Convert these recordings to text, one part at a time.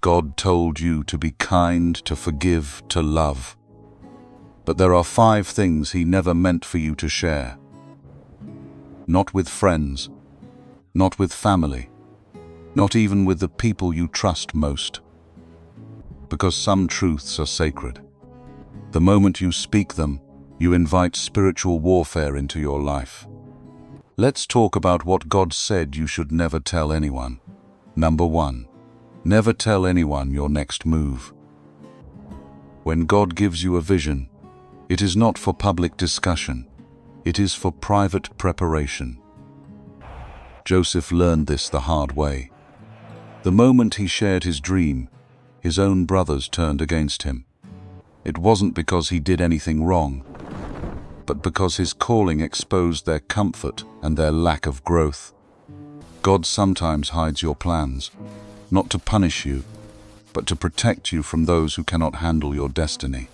God told you to be kind, to forgive, to love. But there are 5 things He never meant for you to share. Not with friends, not with family, not even with the people you trust most. Because some truths are sacred. The moment you speak them, you invite spiritual warfare into your life. Let's talk about what God said you should never tell anyone. Number 1. Never tell anyone your next move. When God gives you a vision, it is not for public discussion. It is for private preparation. Joseph learned this the hard way. The moment he shared his dream, his own brothers turned against him. It wasn't because he did anything wrong, but because his calling exposed their comfort and their lack of growth. God sometimes hides your plans, not to punish you, but to protect you from those who cannot handle your destiny.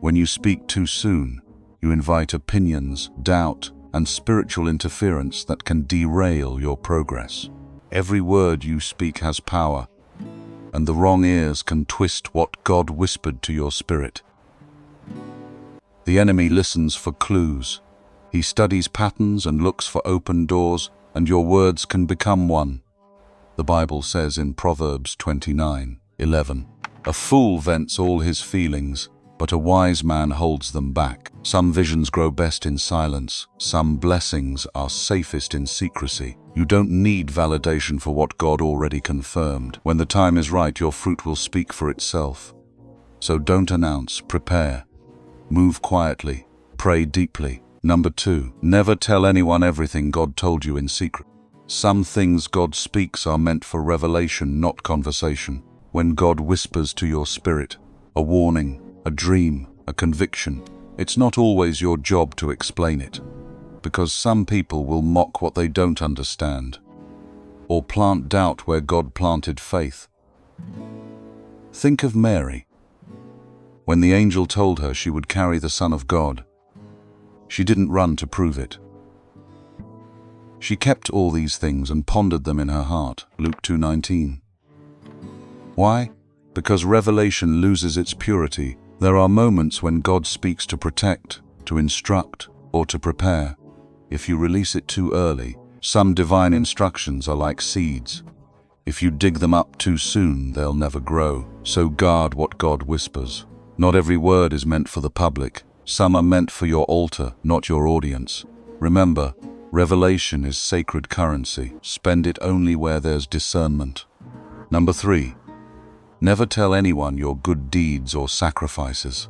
When you speak too soon, you invite opinions, doubt, and spiritual interference that can derail your progress. Every word you speak has power, and the wrong ears can twist what God whispered to your spirit. The enemy listens for clues. He studies patterns and looks for open doors, and your words can become one. The Bible says in Proverbs 29:11, "A fool vents all his feelings, but a wise man holds them back." Some visions grow best in silence. Some blessings are safest in secrecy. You don't need validation for what God already confirmed. When the time is right, your fruit will speak for itself. So don't announce, prepare. Move quietly, pray deeply. Number 2, never tell anyone everything God told you in secret. Some things God speaks are meant for revelation, not conversation. When God whispers to your spirit, a warning, a dream, a conviction, it's not always your job to explain it, because some people will mock what they don't understand, or plant doubt where God planted faith. Think of Mary. When the angel told her she would carry the Son of God, she didn't run to prove it. She kept all these things and pondered them in her heart. Luke 2:19. Why? Because revelation loses its purity. There are moments when God speaks to protect, to instruct, or to prepare. If you release it too early, some divine instructions are like seeds. If you dig them up too soon, they'll never grow. So guard what God whispers. Not every word is meant for the public. Some are meant for your altar, not your audience. Remember, revelation is sacred currency. Spend it only where there's discernment. Number 3, never tell anyone your good deeds or sacrifices.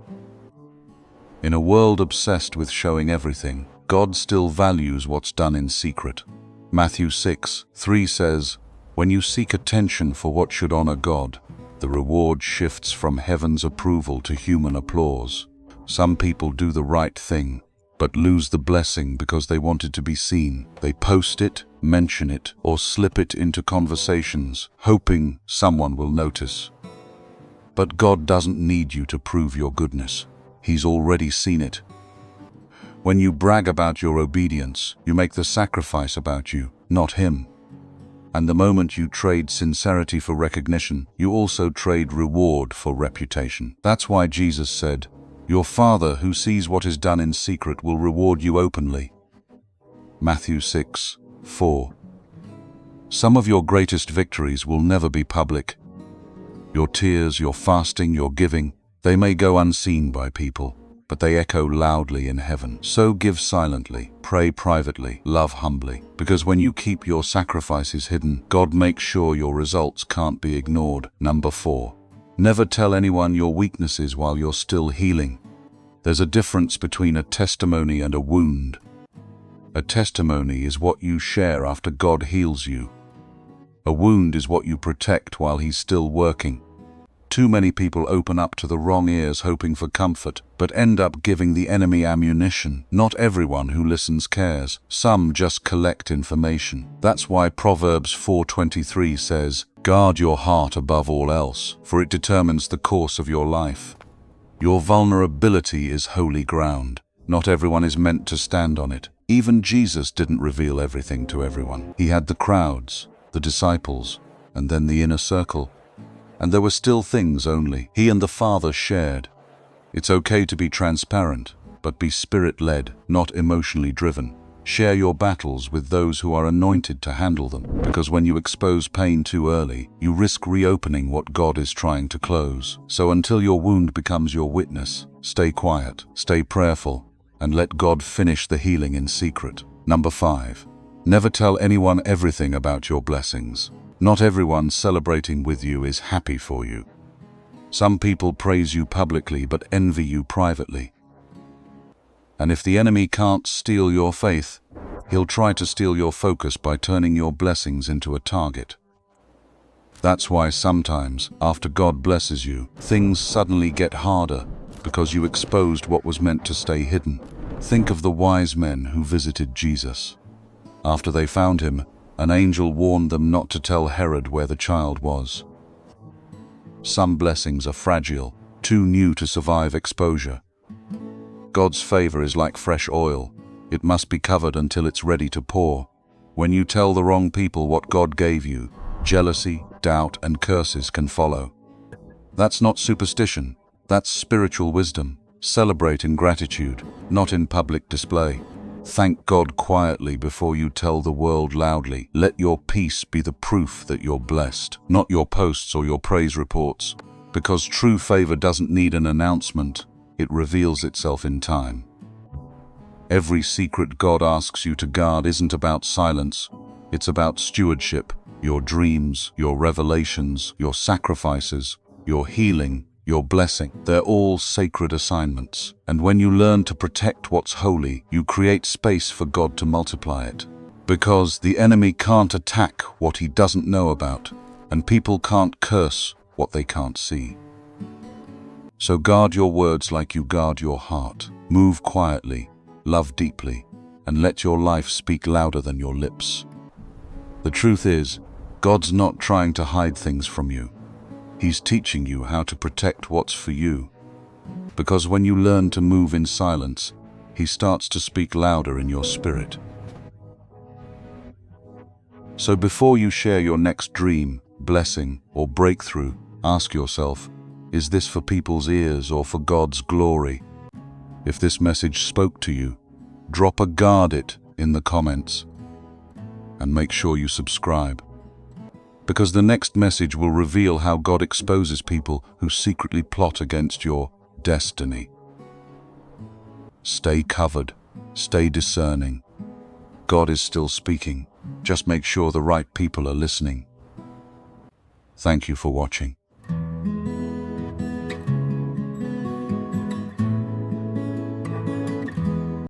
In a world obsessed with showing everything, God still values what's done in secret. Matthew 6:3 says, "When you seek attention for what should honor God, the reward shifts from heaven's approval to human applause." Some people do the right thing, but lose the blessing because they wanted to be seen. They post it, mention it, or slip it into conversations, hoping someone will notice. But God doesn't need you to prove your goodness. He's already seen it. When you brag about your obedience, you make the sacrifice about you, not Him. And the moment you trade sincerity for recognition, you also trade reward for reputation. That's why Jesus said, "Your Father who sees what is done in secret will reward you openly." Matthew 6:4. Some of your greatest victories will never be public. Your tears, your fasting, your giving, they may go unseen by people, but they echo loudly in heaven. So give silently, pray privately, love humbly, because when you keep your sacrifices hidden, God makes sure your results can't be ignored. Number 4. Never tell anyone your weaknesses while you're still healing. There's a difference between a testimony and a wound. A testimony is what you share after God heals you. A wound is what you protect while He's still working. Too many people open up to the wrong ears hoping for comfort, but end up giving the enemy ammunition. Not everyone who listens cares. Some just collect information. That's why Proverbs 4:23 says, "Guard your heart above all else, for it determines the course of your life." Your vulnerability is holy ground. Not everyone is meant to stand on it. Even Jesus didn't reveal everything to everyone. He had the crowds, the disciples, and then the inner circle. And there were still things only he and the Father shared. It's okay to be transparent, but be spirit-led, not emotionally driven. Share your battles with those who are anointed to handle them, because when you expose pain too early, you risk reopening what God is trying to close. So until your wound becomes your witness, stay quiet, stay prayerful, and let God finish the healing in secret. Number 5. Never tell anyone everything about your blessings. Not everyone celebrating with you is happy for you. Some people praise you publicly but envy you privately. And if the enemy can't steal your faith, he'll try to steal your focus by turning your blessings into a target. That's why sometimes, after God blesses you, things suddenly get harder because you exposed what was meant to stay hidden. Think of the wise men who visited Jesus. After they found him, an angel warned them not to tell Herod where the child was. Some blessings are fragile, too new to survive exposure. God's favor is like fresh oil. It must be covered until it's ready to pour. When you tell the wrong people what God gave you, jealousy, doubt, and curses can follow. That's not superstition. That's spiritual wisdom. Celebrate in gratitude, not in public display. Thank God quietly before you tell the world loudly. Let your peace be the proof that you're blessed, not your posts or your praise reports. Because true favor doesn't need an announcement. It reveals itself in time. Every secret God asks you to guard isn't about silence. It's about stewardship. Your dreams, your revelations, your sacrifices, your healing, your blessing. They're all sacred assignments. And when you learn to protect what's holy, you create space for God to multiply it. Because the enemy can't attack what he doesn't know about, and people can't curse what they can't see. So guard your words like you guard your heart. Move quietly, love deeply, and let your life speak louder than your lips. The truth is, God's not trying to hide things from you. He's teaching you how to protect what's for you. Because when you learn to move in silence, He starts to speak louder in your spirit. So before you share your next dream, blessing, or breakthrough, ask yourself, is this for people's ears or for God's glory? If this message spoke to you, drop a "guard it" in the comments. And make sure you subscribe. Because the next message will reveal how God exposes people who secretly plot against your destiny. Stay covered, stay discerning. God is still speaking. Just make sure the right people are listening. Thank you for watching.